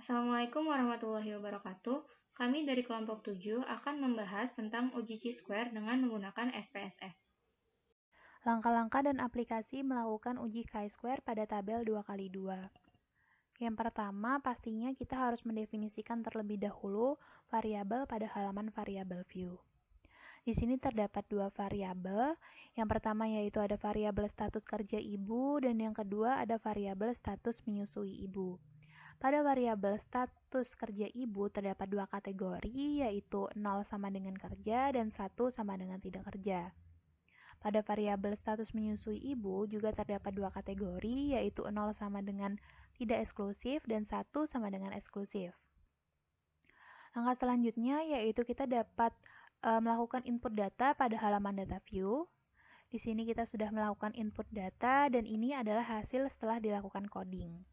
Assalamualaikum warahmatullahi wabarakatuh. Kami dari kelompok 7 akan membahas tentang uji chi-square dengan menggunakan SPSS. Langkah-langkah dan aplikasi melakukan uji chi-square pada tabel 2x2. Yang pertama, pastinya kita harus mendefinisikan terlebih dahulu variabel pada halaman variabel view. Di sini terdapat dua variabel. Yang pertama yaitu ada variabel status kerja ibu dan yang kedua ada variabel status menyusui ibu. Pada variabel status kerja ibu terdapat dua kategori yaitu 0 sama dengan kerja dan 1 sama dengan tidak kerja. Pada variabel status menyusui ibu juga terdapat dua kategori yaitu 0 sama dengan tidak eksklusif dan 1 sama dengan eksklusif. Langkah selanjutnya yaitu kita dapat melakukan input data pada halaman data view. Di sini kita sudah melakukan input data dan ini adalah hasil setelah dilakukan coding.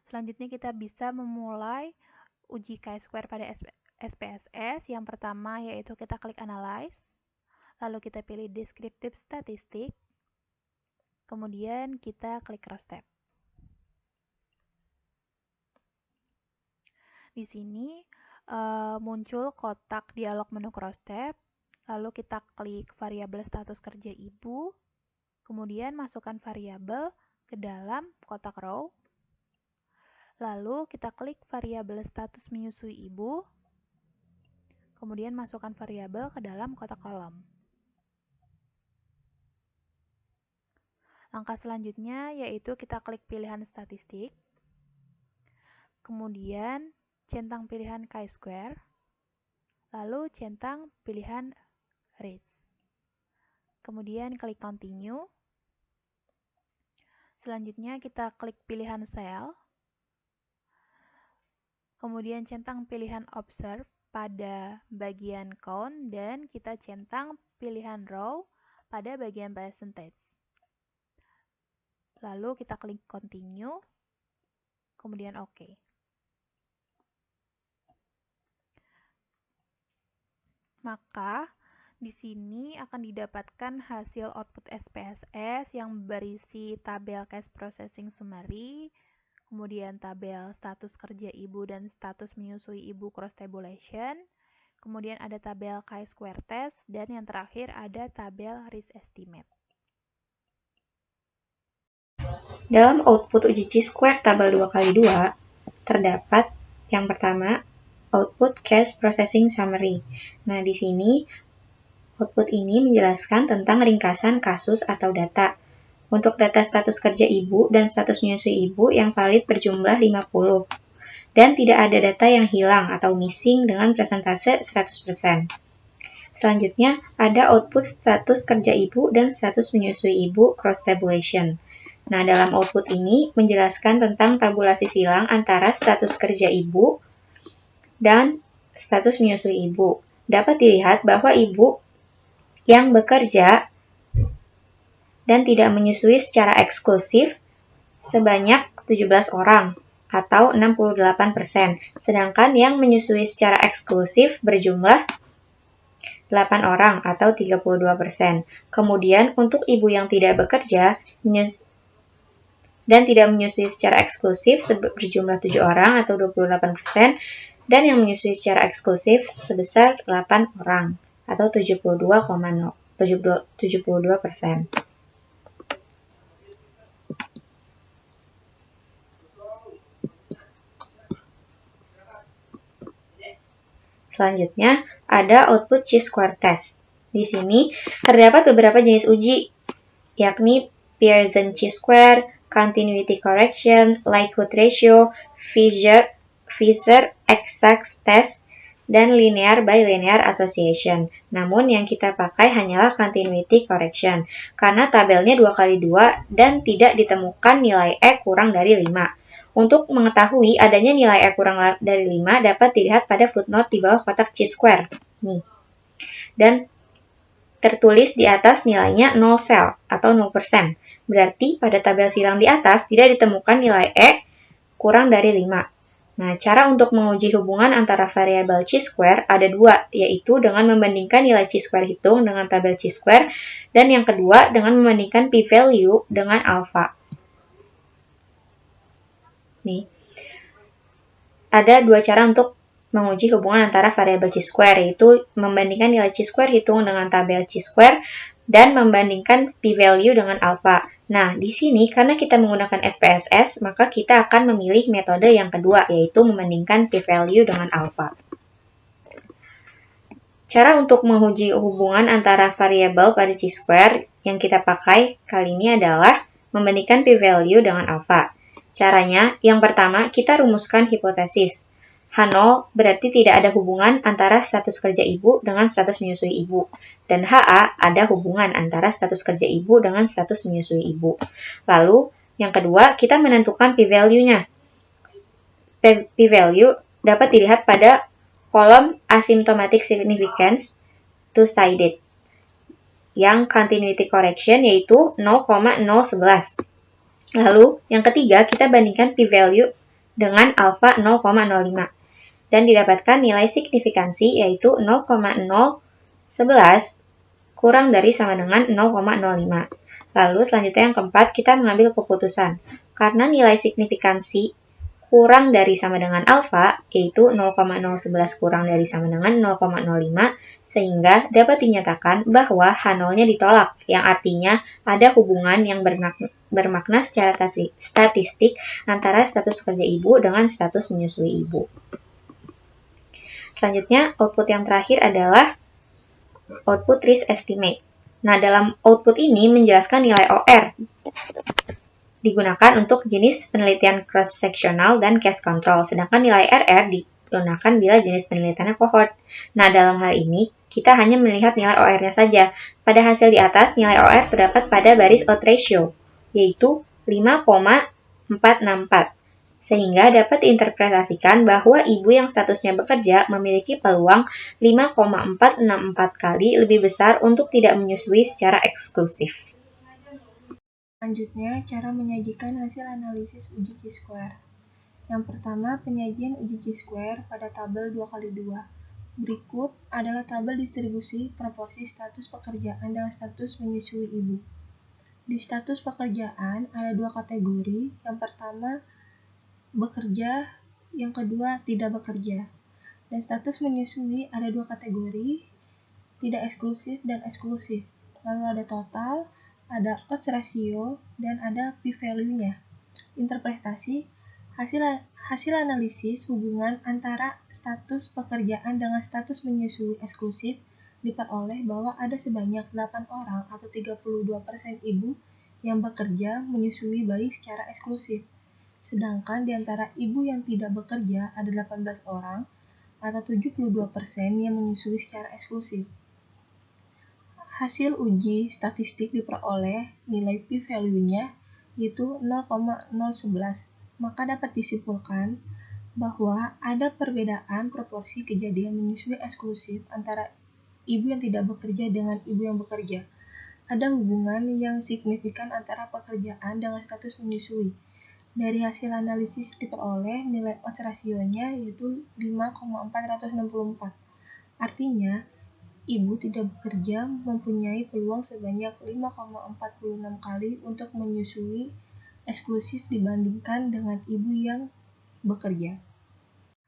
Selanjutnya kita bisa memulai uji chi-square pada SPSS. Yang pertama yaitu kita klik Analyze, lalu kita pilih Descriptive Statistic, kemudian kita klik Cross Tab. Di sini muncul kotak dialog menu Cross Tab, lalu kita klik variabel status kerja ibu, kemudian masukkan variabel ke dalam kotak row, lalu kita klik variabel status menyusui ibu, kemudian masukkan variabel ke dalam kotak kolom. Langkah selanjutnya yaitu kita klik pilihan statistik, kemudian centang pilihan chi-square, lalu centang pilihan rates. Kemudian klik continue. Selanjutnya kita klik pilihan cell, kemudian centang pilihan observe pada bagian count dan kita centang pilihan row pada bagian percentage. Lalu kita klik continue, kemudian OK. Maka di sini akan didapatkan hasil output SPSS yang berisi tabel cash processing summary, kemudian tabel status kerja ibu dan status menyusui ibu cross tabulation, kemudian ada tabel chi-square test, dan yang terakhir ada tabel risk estimate. Dalam output uji chi-square tabel 2x2, terdapat yang pertama, output cash processing summary. Nah, di sini output ini menjelaskan tentang ringkasan kasus atau data. Untuk data status kerja ibu dan status menyusui ibu yang valid berjumlah 50. Dan tidak ada data yang hilang atau missing dengan persentase 100%. Selanjutnya, ada output status kerja ibu dan status menyusui ibu cross tabulation. Nah, dalam output ini menjelaskan tentang tabulasi silang antara status kerja ibu dan status menyusui ibu. Dapat dilihat bahwa ibu yang bekerja dan tidak menyusui secara eksklusif sebanyak 17 orang atau 68%, sedangkan yang menyusui secara eksklusif berjumlah 8 orang atau 32%. Kemudian untuk ibu yang tidak bekerja dan tidak menyusui secara eksklusif berjumlah 7 orang atau 28%, dan yang menyusui secara eksklusif sebesar 8 orang atau 72%. Selanjutnya, ada output chi-square test. Di sini terdapat beberapa jenis uji, yakni Pearson chi-square, continuity correction, likelihood ratio, Fisher exact test, dan linear by linear association. Namun yang kita pakai hanyalah continuity correction, karena tabelnya 2x2 dan tidak ditemukan nilai E kurang dari 5. Untuk mengetahui adanya nilai E kurang dari 5 dapat dilihat pada footnote di bawah kotak chi-square. Nih. Dan tertulis di atas nilainya 0 sel atau 0%. Berarti pada tabel silang di atas tidak ditemukan nilai E kurang dari 5. Nah, cara untuk menguji hubungan antara variabel chi-square ada dua, yaitu dengan membandingkan nilai chi-square hitung dengan tabel chi-square, dan yang kedua dengan membandingkan p-value dengan alpha. nih, ada dua cara untuk menguji hubungan antara variabel chi-square, yaitu membandingkan nilai chi-square hitung dengan tabel chi-square dan membandingkan p-value dengan alpha. Nah, di sini karena kita menggunakan SPSS, maka kita akan memilih metode yang kedua, yaitu membandingkan p-value dengan alpha. Cara untuk menguji hubungan antara variabel pada chi-square yang kita pakai kali ini adalah membandingkan p-value dengan alpha. Caranya, yang pertama kita rumuskan hipotesis. H0 berarti tidak ada hubungan antara status kerja ibu dengan status menyusui ibu. Dan HA ada hubungan antara status kerja ibu dengan status menyusui ibu. Lalu, yang kedua, kita menentukan p-value-nya. P-value dapat dilihat pada kolom asymptomatic significance two-sided yang continuity correction yaitu 0,011. Lalu, yang ketiga, kita bandingkan p-value dengan alpha 0,05 dan didapatkan nilai signifikansi yaitu 0,011 kurang dari sama dengan 0,05. Lalu, selanjutnya yang keempat, kita mengambil keputusan. Karena nilai signifikansi kurang dari sama dengan alfa, yaitu 0,011 kurang dari sama dengan 0,05, sehingga dapat dinyatakan bahwa H0-nya ditolak, yang artinya ada hubungan yang bermakna secara statistik antara status kerja ibu dengan status menyusui ibu. Selanjutnya, output yang terakhir adalah output risk estimate. Nah, dalam output ini menjelaskan nilai OR digunakan untuk jenis penelitian cross-sectional dan case control, sedangkan nilai RR digunakan bila jenis penelitiannya cohort. Nah, dalam hal ini, kita hanya melihat nilai OR-nya saja. Pada hasil di atas, nilai OR terdapat pada baris odds ratio, yaitu 5,464, sehingga dapat diinterpretasikan bahwa ibu yang statusnya bekerja memiliki peluang 5,464 kali lebih besar untuk tidak menyusui secara eksklusif. Selanjutnya, cara menyajikan hasil analisis uji chi-square. Yang pertama, penyajian uji chi-square pada tabel 2x2. Berikut adalah tabel distribusi proporsi status pekerjaan dengan status menyusui ibu. Di status pekerjaan ada dua kategori, yang pertama bekerja, yang kedua tidak bekerja. Dan status menyusui ada dua kategori, tidak eksklusif dan eksklusif. Lalu ada total, ada odds ratio, dan ada p-value-nya. Interpretasi, hasil analisis hubungan antara status pekerjaan dengan status menyusui eksklusif diperoleh bahwa ada sebanyak 8 orang atau 32% ibu yang bekerja menyusui bayi secara eksklusif. Sedangkan di antara ibu yang tidak bekerja ada 18 orang atau 72% yang menyusui secara eksklusif. Hasil uji statistik diperoleh nilai p-value-nya yaitu 0,011, maka dapat disimpulkan bahwa ada perbedaan proporsi kejadian menyusui eksklusif antara ibu yang tidak bekerja dengan ibu yang bekerja. Ada hubungan yang signifikan antara pekerjaan dengan status menyusui. Dari hasil analisis diperoleh nilai odds ratio-nya yaitu 5,464. Artinya, ibu tidak bekerja mempunyai peluang sebanyak 5,46 kali untuk menyusui eksklusif dibandingkan dengan ibu yang bekerja.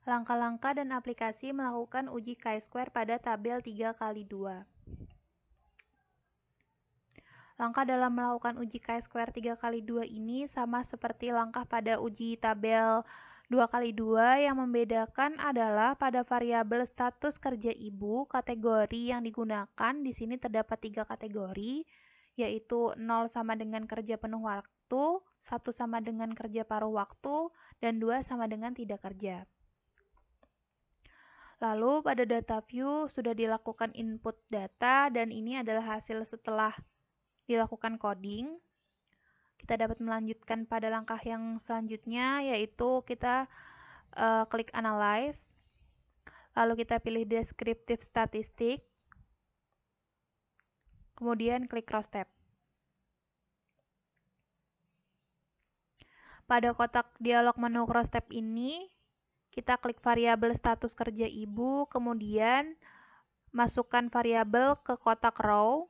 Langkah-langkah dan aplikasi melakukan uji chi-square pada tabel 3x2. Langkah dalam melakukan uji chi-square 3x2 ini sama seperti langkah pada uji tabel 2x2, yang membedakan adalah pada variabel status kerja ibu, kategori yang digunakan di sini terdapat 3 kategori, yaitu 0 sama dengan kerja penuh waktu, 1 sama dengan kerja paruh waktu, dan 2 sama dengan tidak kerja. Lalu pada data view sudah dilakukan input data, dan ini adalah hasil setelah dilakukan coding. Kita dapat melanjutkan pada langkah yang selanjutnya, yaitu kita klik analyze, lalu kita pilih descriptive statistic, kemudian klik cross tab. Pada kotak dialog menu cross tab ini, kita klik variabel status kerja ibu, kemudian masukkan variabel ke kotak row,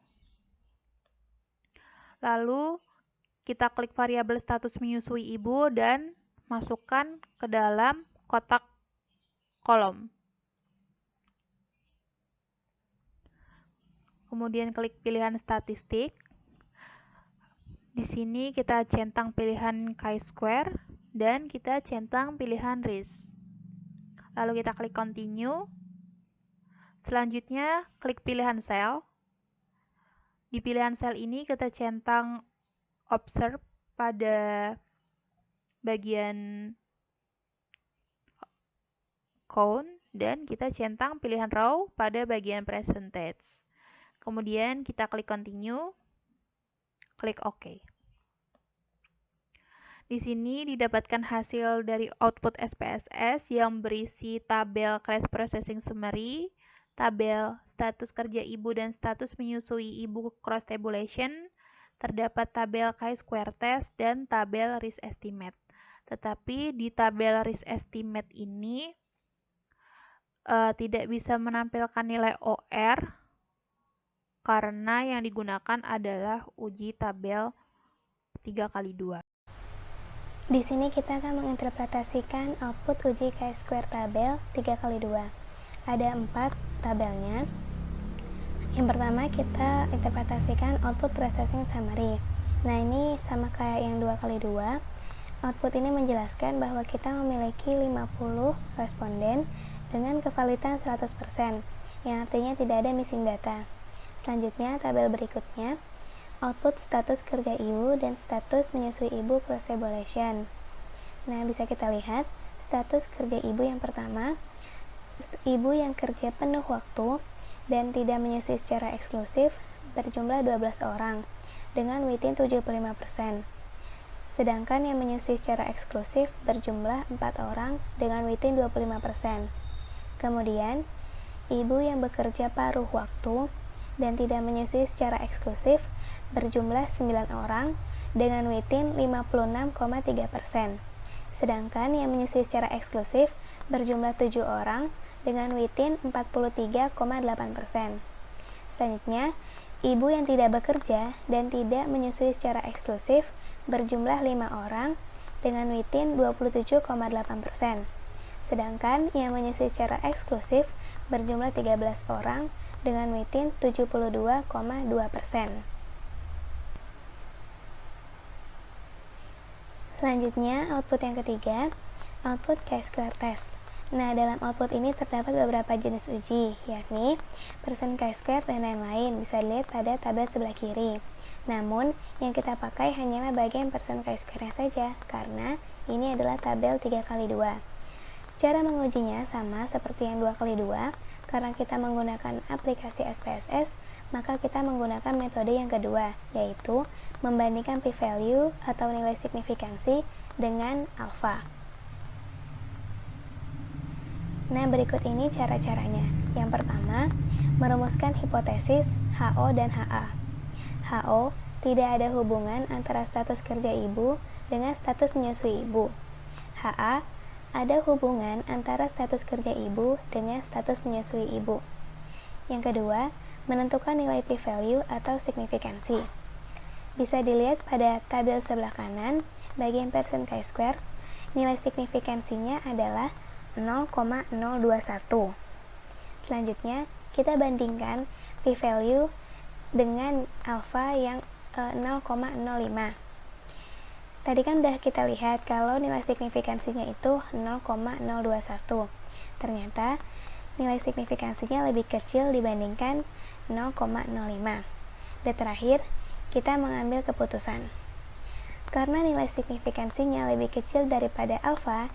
lalu kita klik variabel status menyusui ibu dan masukkan ke dalam kotak kolom. Kemudian klik pilihan statistik. Di sini kita centang pilihan chi-square dan kita centang pilihan risk. Lalu kita klik continue. Selanjutnya klik pilihan sel. Di pilihan sel ini kita centang observe pada bagian count dan kita centang pilihan row pada bagian percentage. Kemudian kita klik continue, klik OK. Di sini didapatkan hasil dari output SPSS yang berisi tabel crash processing summary, tabel status kerja ibu dan status menyusui ibu cross tabulation, terdapat tabel chi-square test dan tabel risk estimate. Tetapi di tabel risk estimate ini tidak bisa menampilkan nilai OR karena yang digunakan adalah uji tabel 3x2. Di sini kita akan menginterpretasikan output uji chi-square tabel 3x2. Ada 4 tabelnya. Yang pertama kita interpretasikan output processing summary. Nah, ini sama kayak yang 2x2. Output ini menjelaskan bahwa kita memiliki 50 responden dengan kevalitan 100%, yang artinya tidak ada missing data. Selanjutnya, tabel berikutnya output status kerja ibu dan status menyusui ibu cross tabulation. Nah, bisa kita lihat status kerja ibu yang pertama, ibu yang kerja penuh waktu dan tidak menyusui secara eksklusif berjumlah 12 orang dengan weighting 75%. Sedangkan yang menyusui secara eksklusif berjumlah 4 orang dengan weighting 25%. Kemudian, ibu yang bekerja paruh waktu dan tidak menyusui secara eksklusif berjumlah 9 orang dengan weighting 56,3%. Sedangkan yang menyusui secara eksklusif berjumlah 7 orang dengan weighting 43,8%. Selanjutnya, ibu yang tidak bekerja dan tidak menyusui secara eksklusif berjumlah 5 orang dengan weighting 27,8%. Sedangkan yang menyusui secara eksklusif berjumlah 13 orang dengan weighting 72,2%. Selanjutnya, output yang ketiga, output chi-square test. Nah, dalam output ini terdapat beberapa jenis uji, yakni persen chi-square dan lain-lain, bisa dilihat pada tabel sebelah kiri. Namun, yang kita pakai hanyalah bagian persen chi-square-nya saja, karena ini adalah tabel 3x2. Cara mengujinya sama seperti yang 2x2, karena kita menggunakan aplikasi SPSS, maka kita menggunakan metode yang kedua, yaitu membandingkan p-value atau nilai signifikansi dengan alfa. Nah, berikut ini cara-caranya. Yang pertama, merumuskan hipotesis HO dan HA. HO, tidak ada hubungan antara status kerja ibu dengan status menyusui ibu. HA, ada hubungan antara status kerja ibu dengan status menyusui ibu. Yang kedua, menentukan nilai p-value atau signifikansi. Bisa dilihat pada tabel sebelah kanan, bagian persen chi-square, nilai signifikansinya adalah 0,021. Selanjutnya, kita bandingkan p-value dengan alfa yang 0,05. Tadi kan udah kita lihat kalau nilai signifikansinya itu 0,021. Ternyata nilai signifikansinya lebih kecil dibandingkan 0,05. Dan terakhir, kita mengambil keputusan. Karena nilai signifikansinya lebih kecil daripada alfa,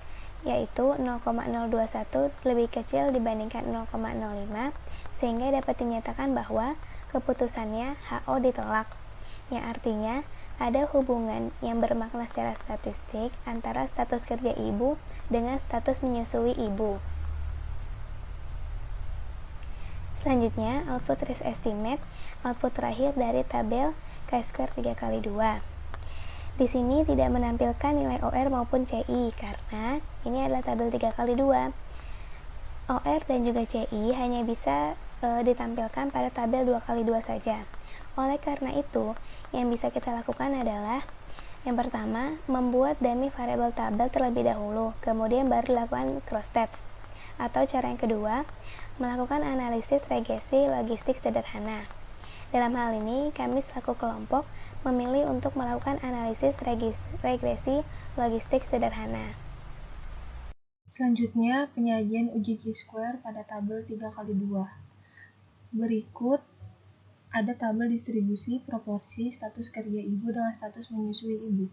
yaitu 0,021 lebih kecil dibandingkan 0,05, sehingga dapat dinyatakan bahwa keputusannya HO ditolak, yang artinya ada hubungan yang bermakna secara statistik antara status kerja ibu dengan status menyusui ibu. Selanjutnya, output risk estimate, output terakhir dari tabel chi-square 3x2. Di sini tidak menampilkan nilai OR maupun CI karena ini adalah tabel 3x2. OR dan juga CI hanya bisa ditampilkan pada tabel 2x2 saja. Oleh karena itu, yang bisa kita lakukan adalah Yang pertama, membuat dummy variable tabel terlebih dahulu, kemudian baru dilakukan cross steps. Atau cara yang kedua, melakukan analisis regresi logistik sederhana. Dalam hal ini, kami selaku kelompok memilih untuk melakukan analisis regresi logistik sederhana. Selanjutnya, penyajian uji Chi-square pada tabel 3x2. Berikut ada tabel distribusi proporsi status kerja ibu dengan status menyusui ibu.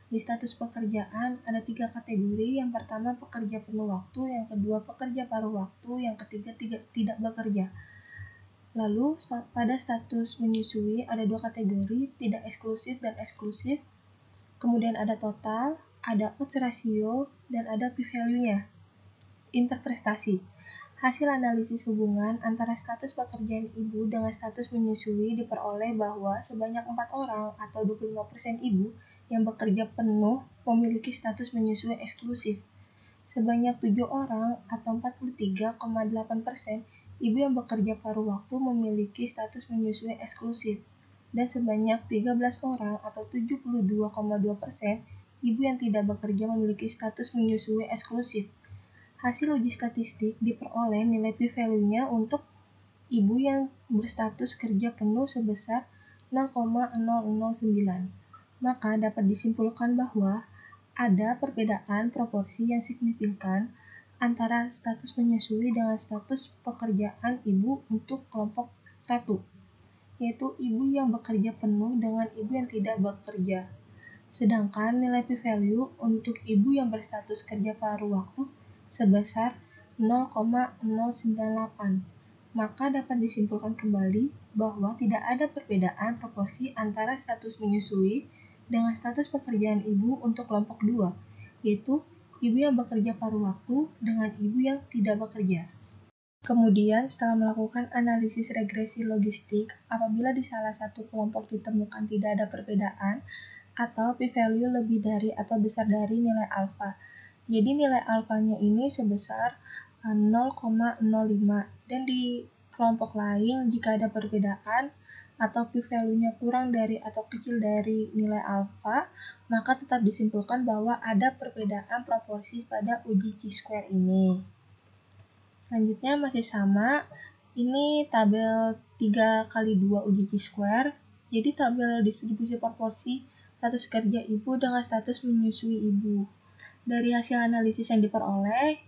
Di status pekerjaan ada 3 kategori, yang pertama pekerja penuh waktu, yang kedua pekerja paruh waktu, yang ketiga tidak bekerja. Lalu pada status menyusui ada 2 kategori, tidak eksklusif dan eksklusif, kemudian ada total, ada odds ratio, dan ada p-value-nya. Interpretasi. Hasil analisis hubungan antara status pekerjaan ibu dengan status menyusui diperoleh bahwa sebanyak 4 orang atau 25% ibu yang bekerja penuh memiliki status menyusui eksklusif. Sebanyak 7 orang atau 43,8% ibu yang bekerja paruh waktu memiliki status menyusui eksklusif. Dan sebanyak 13 orang atau 72,2% ibu yang tidak bekerja memiliki status menyusui eksklusif. Hasil uji statistik diperoleh nilai p-value-nya untuk ibu yang berstatus kerja penuh sebesar 0,009. Maka dapat disimpulkan bahwa ada perbedaan proporsi yang signifikan antara status menyusui dengan status pekerjaan ibu untuk kelompok 1, yaitu ibu yang bekerja penuh dengan ibu yang tidak bekerja. Sedangkan nilai p-value untuk ibu yang berstatus kerja paruh waktu sebesar 0,098. Maka dapat disimpulkan kembali bahwa tidak ada perbedaan proporsi antara status menyusui dengan status pekerjaan ibu untuk kelompok 2, yaitu ibu yang bekerja paruh waktu dengan ibu yang tidak bekerja. Kemudian, setelah melakukan analisis regresi logistik, apabila di salah satu kelompok ditemukan tidak ada perbedaan atau p-value lebih dari atau besar dari nilai alfa. Jadi nilai alfanya ini sebesar 0,05, dan di kelompok lain jika ada perbedaan atau p-value-nya kurang dari atau kecil dari nilai alfa, maka tetap disimpulkan bahwa ada perbedaan proporsi pada uji Chi-square ini. Selanjutnya masih sama, ini tabel 3x2 uji Chi-square. Jadi tabel distribusi proporsi status kerja ibu dengan status menyusui ibu. Dari hasil analisis yang diperoleh,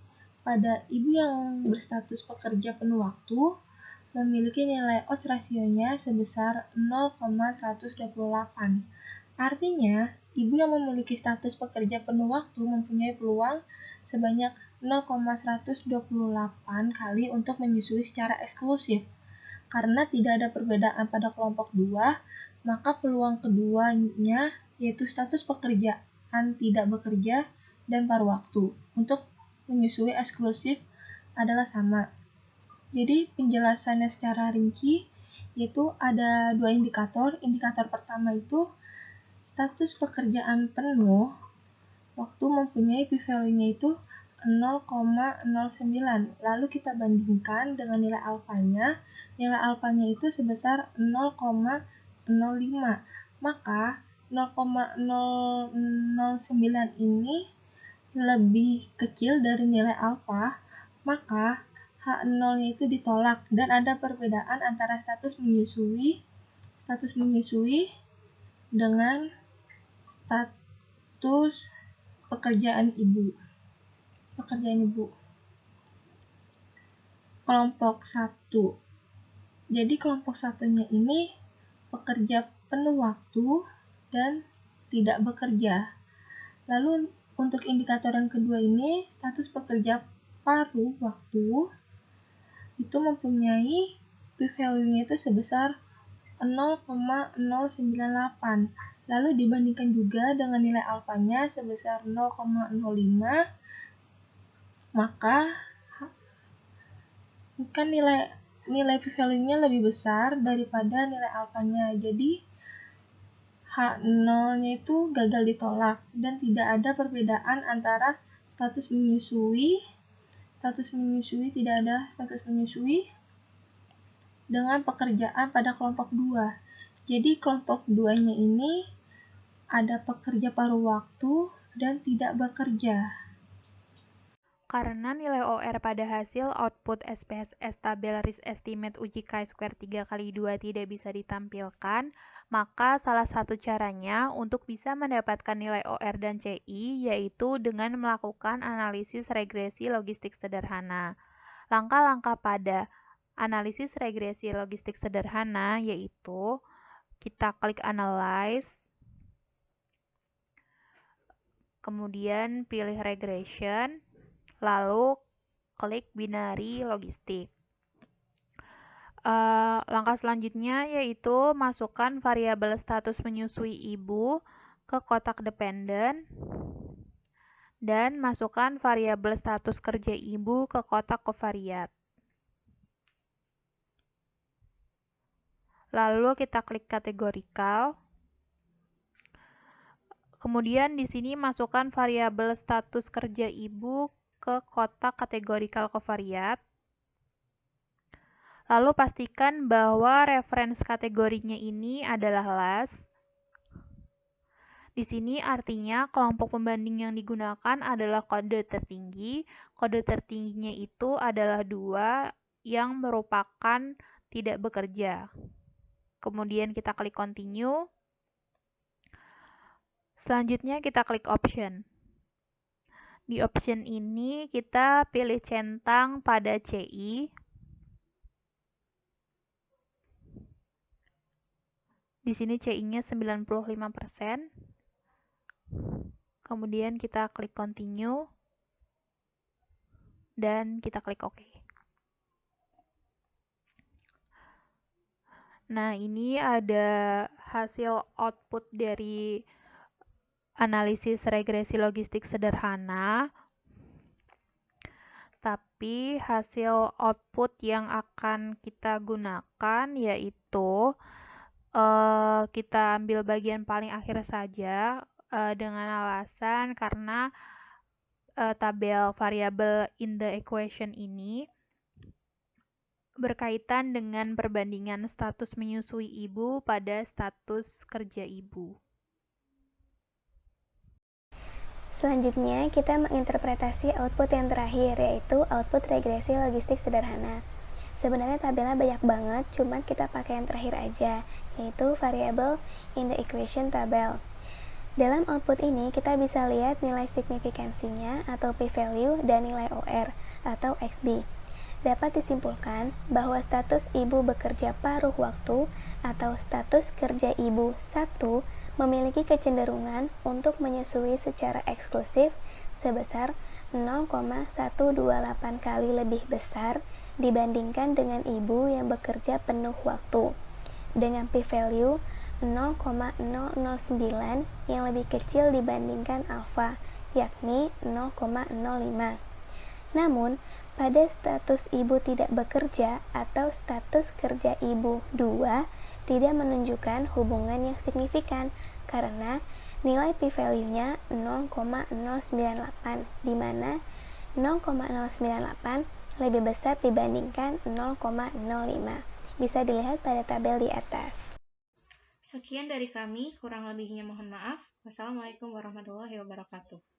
pada ibu yang berstatus pekerja penuh waktu memiliki nilai odds ratio-nya sebesar 0,128. Artinya, ibu yang memiliki status pekerja penuh waktu mempunyai peluang sebanyak 0,128 kali untuk menyusui secara eksklusif. Karena tidak ada perbedaan pada kelompok 2, maka peluang keduanya, yaitu status pekerjaan tidak bekerja dan paruh waktu untuk menyusui eksklusif adalah sama. Jadi penjelasannya secara rinci yaitu ada 2 indikator. Indikator pertama itu status pekerjaan penuh waktu mempunyai p-value-nya itu 0,09. Lalu kita bandingkan dengan nilai alfanya. Nilai alfanya itu sebesar 0,05. Maka 0,009 ini lebih kecil dari nilai alfa, maka H0-nya itu ditolak dan ada perbedaan antara status menyusui dengan status pekerjaan ibu. Kelompok 1. Jadi kelompok satunya ini pekerja penuh waktu dan tidak bekerja. Lalu untuk indikator yang kedua ini, status pekerja paruh waktu itu mempunyai p-value-nya itu sebesar 0,098. Lalu dibandingkan juga dengan nilai alfanya sebesar 0,05, maka kan nilai p-value-nya lebih besar daripada nilai alfanya. Jadi H0-nya itu gagal ditolak dan tidak ada perbedaan antara status menyusui dengan pekerjaan pada kelompok 2. Jadi kelompok 2-nya ini ada pekerja paruh waktu dan tidak bekerja. Karena nilai OR pada hasil output SPSS tabel risk estimate uji chi-square 3x2 tidak bisa ditampilkan, maka salah satu caranya untuk bisa mendapatkan nilai OR dan CI yaitu dengan melakukan analisis regresi logistik sederhana. Langkah-langkah pada analisis regresi logistik sederhana yaitu kita klik Analyze, kemudian pilih Regression, lalu klik binary logistik. Langkah selanjutnya yaitu masukkan variabel status menyusui ibu ke kotak dependen dan masukkan variabel status kerja ibu ke kotak covariat. Lalu kita klik categorical. Kemudian di sini masukkan variabel status kerja ibu ke kotak categorical covariat. Lalu pastikan bahwa reference kategorinya ini adalah LAS. Di sini artinya kelompok pembanding yang digunakan adalah kode tertinggi. Kode tertingginya itu adalah 2 yang merupakan tidak bekerja. Kemudian kita klik continue. Selanjutnya kita klik option. Di option ini kita pilih centang pada CI. Di sini CI-nya 95%. Kemudian kita klik continue dan kita klik OK. Nah, ini ada hasil output dari analisis regresi logistik sederhana, tapi hasil output yang akan kita gunakan yaitu kita ambil bagian paling akhir saja dengan alasan karena tabel variabel in the equation ini berkaitan dengan perbandingan status menyusui ibu pada status kerja ibu. Selanjutnya, kita menginterpretasi output yang terakhir, yaitu output regresi logistik sederhana. Sebenarnya tabelnya banyak banget, cuma kita pakai yang terakhir aja, yaitu variable in the equation tabel. Dalam output ini, kita bisa lihat nilai signifikansinya atau p-value dan nilai OR atau XB. Dapat disimpulkan bahwa status ibu bekerja paruh waktu atau status kerja ibu 1 memiliki kecenderungan untuk menyusui secara eksklusif sebesar 0,128 kali lebih besar dibandingkan dengan ibu yang bekerja penuh waktu, dengan p-value 0,009 yang lebih kecil dibandingkan alfa, yakni 0,05. Namun, pada status ibu tidak bekerja atau status kerja ibu 2 tidak menunjukkan hubungan yang signifikan karena nilai p-value-nya 0,098, di mana 0,098 lebih besar dibandingkan 0,05. Bisa dilihat pada tabel di atas. Sekian dari kami, kurang lebihnya mohon maaf. Wassalamualaikum warahmatullahi wabarakatuh.